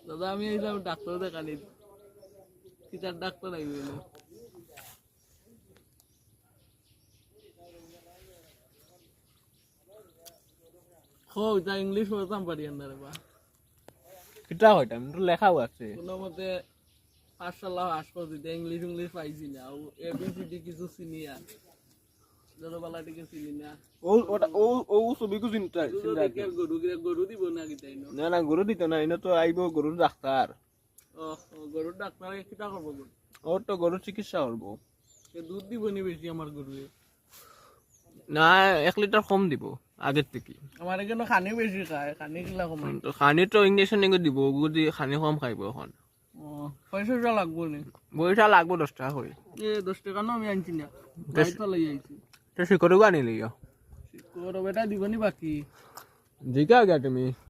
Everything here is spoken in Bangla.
দাদা আমি এইলাম ডাক্তার দেখানি কিতার ডাক্তার আইবে না খো এটা ইংলিশ বলতাম পারি না রে বা কিটা হইতা তো লেখাও আছে কোনো মতে পাঠশালা পাস করছি ইংলিশ ইংলিশ পাইছি না এবিসিডি কিছু চিনি আর ছোটবেলা থেকে চিনি না ও ওটা ও ও ছবি কো চিন্তা গরু গরু দিব না কিতাই না না গরু দিত না ইনো তো আইবো গরুর ডাক্তার ও গরুর ডাক্তার কিটা করবো গরু ওর তো গরুর চিকিৎসা করবো দুধ দিব নি বেশি আমার গরুয়ে না 1 লিটার কম দিব আগের থেকে আমার এখানে খানি বেশি খায় খানি কিলা কমাই তো খানি তো ইঞ্জেকশন নিয়ে দিব যদি খানি কম খাইব এখন পয়সা লাগবো নি পয়সা লাগবো 10 টাকা করে 10 টাকা না আমি আনছি না গাড়িতে লই আইছি তো শিকড়ও আনি লিও করো বেটা দিবনি বাকি জিগা গা তুমি